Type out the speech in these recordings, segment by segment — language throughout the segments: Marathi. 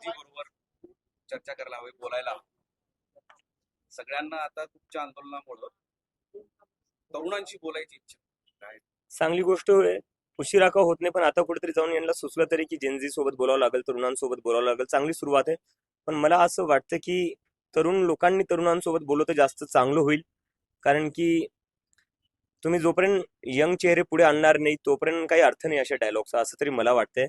जेनजी बरोबर चर्चा करायला हवी, बोलायला हवं. सगळ्यांना आता तुमच्या आंदोलनामुळं तरुणांशी बोलायची इच्छा काय. चांगली गोष्ट आहे. उशिरा का होत नाही, पण आता कुठेतरी जाऊन यांना सुचलं तरी की जेनझी सोबत बोलावं लागेल, तरुणांसोबत बोलावं लागेल. चांगली सुरुवात आहे. पण मला असं वाटतं की तरुण लोकांनी तरुणांसोबत बोललं तर जास्त चांगलं होईल. कारण की तुम्ही जोपर्यंत यंग चेहरे पुढे आणणार नाही तोपर्यंत काही अर्थ नाही अशा डायलॉगचा, असं तरी मला वाटतंय.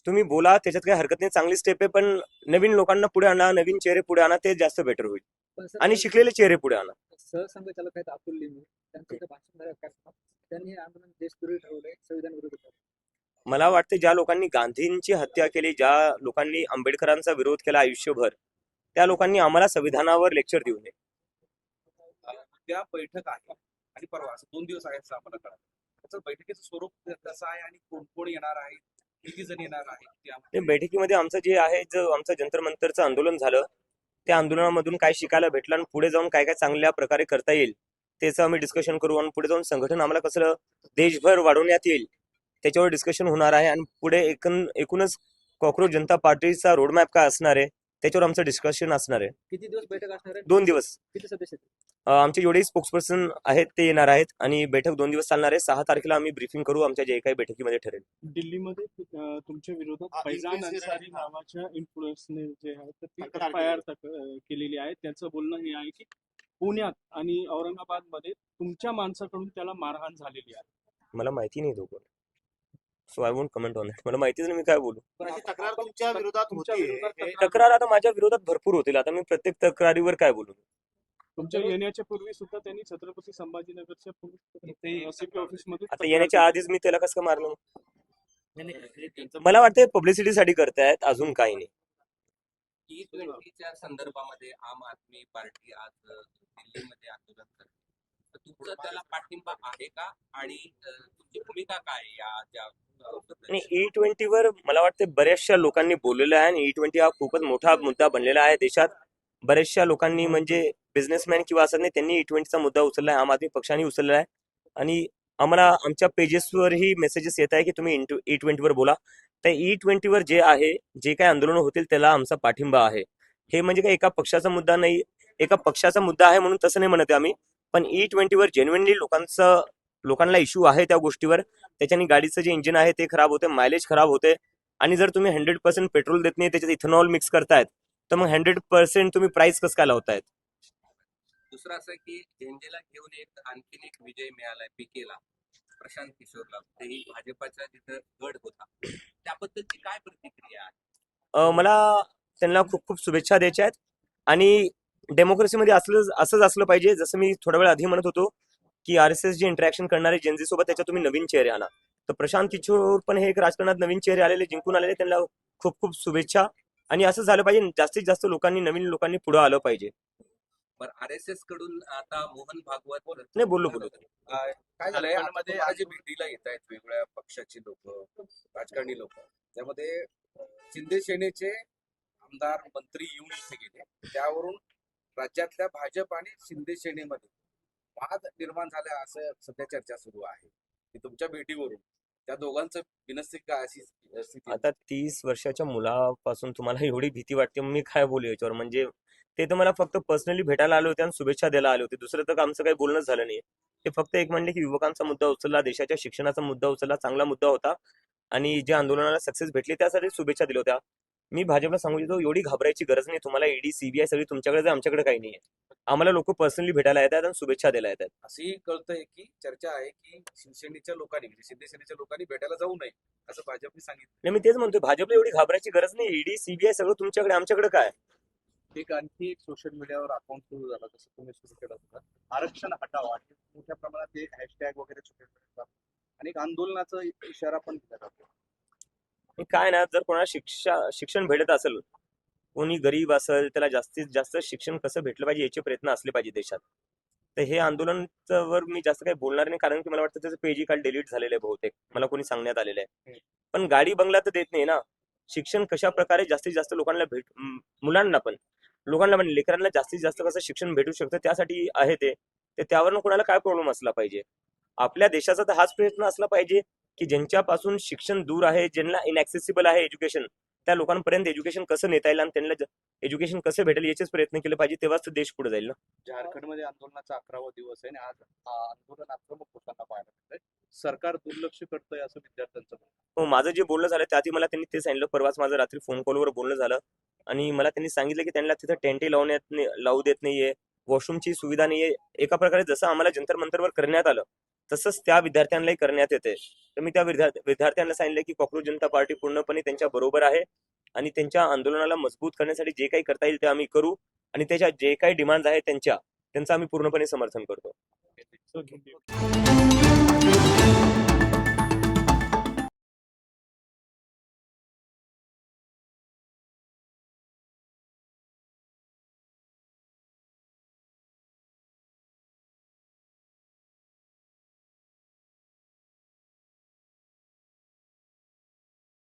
तुम्ही बोला, त्याच्यात काही हरकत नाही, चांगली स्टेप आहे. पण नवीन लोकांना पुढे आणा, नवीन चेहरे पुढे आणा, ते जास्त बेटर होईल. पण आणि सर शिकलेले चेहरे पुढे आणा. सहसंघचालक आहेत अतुल लिमे, त्यांचं ते भाषण झालं काय त्यांनी हे आंदोलन देशविरोधी ठरवलंय, संविधान विरोधी ठरवलंय. मला वाटतं ज्या लोकांनी गांधींची हत्या केली, ज्या लोकांनी आंबेडकरांचा विरोध केला आयुष्यभर, त्या लोकांनी आम्हाला संविधानावर लेक्चर देऊ नये. उद्या बैठक आहे आणि परवा असं 2 दिवस आहे असं आम्हाला कळलं. त्याचं बैठकीचं स्वरूप कसं आहे आणि कोण कोण येणार आहे, किती जण येणार आहे ते ते बैठकीमध्ये आमचं जे आहे, जो आमचं जंतर मंतरचं आंदोलन झालं, त्या आंदोलनामधून काय शिकायला भेटलं आणि पुढे जाऊन काय काय चांगल्या प्रकारे करता येईल त्याचं आम्ही डिस्कशन करू. आणि पुढे जाऊन संघटन आम्हाला कसं देशभर वाढवण्यात येईल त्याच्यावर डिस्कशन होणार आहे. आणि पुढे एकूणच कॉक्रोच जनता पार्टीचा रोडमॅप काय असणार आहे त्याच्यावर आमचं डिस्कशन असणार आहे. किती दिवस बैठक असणार आहे? 2 दिवस. किती सदस्य आहेत? आमचे जेवढे स्पोक्सपर्सन आहेत ते येणार आहेत आणि बैठक 2 दिवस चालणार आहे. 6 तारखेला आम्ही ब्रीफिंग करू आमच्या जे काही बैठकीमध्ये ठरेल. दिल्लीमध्ये तुमच्या विरोधात फैजान अन्सारी नावाच्या इन्फ्लुएन्सने जे आहे तर ती तक्रार FIR केलेली आहे. त्यांचं बोलणं हे आहे की पुण्यात आणि औरंगाबादमध्ये तुमच्या माणसाकडून त्याला मारहाण झालेली आहे. मला माहिती नाही दोघं, so I won't comment on it. मला माहितीच नाही, मी काय बोलू. पण अशी आता तक्रार तुमच्या विरोधात तुमच्या होती. विरोधात तक्रार आता माझ्या विरोधात भरपूर होतील. आता मी प्रत्येक तक्रारीवर काय बोलू. तुमच्या येण्याच्या पूर्वी सुद्धा त्यांनी छत्रपती संभाजीनगरच्या CP ऑफिसमध्ये आता येण्याच्या आधीच मी त्याला कसं मारलं. मला वाटतं पब्लिसिटीसाठी करतायत, अजून काही नाही. T20च्या संदर्भामध्ये आम आदमी पार्टी आज दिल्लीमध्ये आंदोलन करते, तर तुमचा त्याला पाठिंबा आहे का आणि तुमची भूमिका काय आहे या ज्या आणि E20 वर मला वाटतं बऱ्याचशा लोकांनी बोललेलं आहे. आणि E20 हा खूपच मोठा मुद्दा बनलेला आहे देशात. बऱ्याचशा लोकांनी म्हणजे बिझनेसमॅन किंवा असं नाही, त्यांनी E20चा मुद्दा उचलला आहे, आम आदमी पक्षाने उचलला आहे. आणि आम्हाला आमच्या पेजेसवरही मेसेजेस येत आहे की तुम्ही E20 वर बोला. तर E20 वर जे आहे, जे काही आंदोलन होतील त्याला आमचा पाठिंबा आहे. हे म्हणजे काही एका पक्षाचा मुद्दा नाही, एका पक्षाचा मुद्दा आहे म्हणून तसं नाही म्हणत आहे आम्ही. पण E20 वर जेन्युइनली लोकांना इश्यू आहे त्या गोष्टीवर. त्याच्याने गाडीचं जे इंजिन आहे ते खराब होते, मायलेज खराब होते. आणि जर तुम्ही 100% पेट्रोल देत नाही, त्याच्यात इथेनॉल मिक्स करतायत, तर मग 100% तुम्ही प्राइस कसं काय लावतायत. दुसरं असं की झेंजेला घेऊन आणखीन एक विजय मिळालाय पीकेला, प्रशांत किशोरला, तेही भाजपाचा तिथं गड होता, त्याबद्दलची काय प्रतिक्रिया आहे? मला त्यांना खूप खूप शुभेच्छा द्यायच्या आहेत. आणि डेमोक्रेसीमध्ये असंच असलं पाहिजे. जसं मी थोड्या वेळ आधी म्हणत होतो की RSS जे इंटरॅक्शन करणारे जेनझी सोबत, त्याच्यात तुम्ही नवीन चेहरे आणा. तर प्रशांत किशोर पण हे एक राजकारणात नवीन चेहरे आलेले, जिंकून आलेले, त्यांना खूप खूप शुभेच्छा. आणि असं झालं पाहिजे, जास्तीत जास्त लोकांनी, नवीन लोकांनी पुढे आलं पाहिजे. पण RSS कडून आता मोहन भागवत नाही, बोललो. काय झालंय, आता तुम्हाला जे भेटीला येत आहेत वेगवेगळ्या पक्षाची लोक, राजकारणी लोक, त्यामध्ये शिंदे सेनेचे आमदार मंत्री येऊन इथे गेले. त्यावरून राज्यातल्या भाजप आणि शिंदे सेनेमध्ये वाद निर्माण झाला असं सध्या चर्चा सुरू आहे की तुमच्या भेटीवरून त्या दोघांचं बिनस्तिक काय अशी स्थिती. आता 30 वर्षाच्या मुलापासून तुम्हाला एवढी भीती वाटते, मी काय बोलू याच्यावर. म्हणजे ते तर मला फक्त पर्सनली भेटायला आले होते आणि शुभेच्छा द्यायला आले होते. दुसरं तर आमचं काही बोलणंच झालं नाही. ते फक्त एक म्हणले की युवकांचा मुद्दा उचलला, देशाच्या शिक्षणाचा मुद्दा उचलला, चांगला मुद्दा होता आणि जे आंदोलनाला सक्सेस भेटली त्यासाठी शुभेच्छा दिल्या होत्या. मी भाजपला सांगू इच्छितो, एवढी घाबरायची गरज नाही. तुम्हाला ED CBI सगळी तुमच्याकडे आहे, आमच्याकडे काही नाही आहे. आम्हाला लोक पर्सनली भेटायला येतात आणि शुभेच्छा द्यायला येतात. असंही कळतंय की चर्चा आहे की शिवसेनेच्या लोकांनी, म्हणजे शिंदे सेनेच्या लोकांनी भेटायला जाऊ नये असं भाजपने सांगितलं. नाही, मी तेच म्हणतोय, भाजपला एवढी घाबरायची गरज नाही. ED CBI सगळं तुमच्याकडे, आमच्याकडे काय. एक आणखी एक सोशल मीडियावर अकाउंट सुरू झाला, जसं तुम्ही सुरू केलं होतं, आरक्षण हटावा, आणि मोठ्या प्रमाणात एक हॅशटॅग वगैरे सोशल मीडियावर आणि एक आंदोलनाचा इशारा पण दिला जातो. आणि काय ना, जर कोणाला शिक्षण भेटत असेल, कोणी गरीब असेल, त्याला जास्तीत जास्त शिक्षण कसं भेटलं पाहिजे याचे प्रयत्न असले पाहिजे देशात. तर हे आंदोलनावर मी जास्त काही बोलणार नाही, कारण की मला वाटतं त्याचं पेजही काल डिलीट झालेलं आहे बहुतेक, मला कोणी सांगण्यात आलेलं आहे. पण गाडी बंगला तर देत नाही ना. शिक्षण कशा प्रकारे जास्तीत जास्त लोकांना मुलांना पण, लोकांना पण, लेकरांना जास्तीत जास्त कसं शिक्षण भेटू शकतं त्यासाठी आहे ते. त्यावरनं कोणाला काय प्रॉब्लेम असला पाहिजे. आपल्या देशाचा तर हाच प्रयत्न असला पाहिजे की ज्यांच्यापासून शिक्षण दूर आहे, ज्यांना इनॅक्सेसिबल आहे एज्युकेशन, त्या लोकांपर्यंत एज्युकेशन कसं नेता येईल आणि त्यांना एज्युकेशन कसं भेटेल याचेच प्रयत्न केले पाहिजे, तेव्हाच तो देश पुढे जाईल ना. झारखंडमध्ये आंदोलनाचा 11वा दिवस आहे आणि आज आंदोलन आक्रमक होताना पाहायला मिळतंय. सरकार दुर्लक्ष करतंय असं विद्यार्थ्यांचं म्हणणं आहे. हो, माझं जे बोलणं झालं त्यातही मला त्यांनी ते सांगितलं. परवाच माझं रात्री फोन कॉलवर बोलणं झालं आणि मला त्यांनी सांगितलं की त्यांना तिथं टेंटही लावू देत नाहीये, वॉशरूमची सुविधा नाहीये. एका प्रकारे जसं आम्हाला जंतर मंतरवर करण्यात आलं तसंच त्या विद्यार्थ्यांनाही करण्यात येते. तर मी त्या विद्यार्थ्यांना सांगितलं की कॉकरोच जनता पार्टी पूर्णपणे त्यांच्या बरोबर आहे आणि त्यांच्या आंदोलनाला मजबूत करण्यासाठी जे काही करता येईल ते आम्ही करू आणि त्याच्या जे काही डिमांड आहे त्यांचं आम्ही पूर्णपणे समर्थन करतो. So,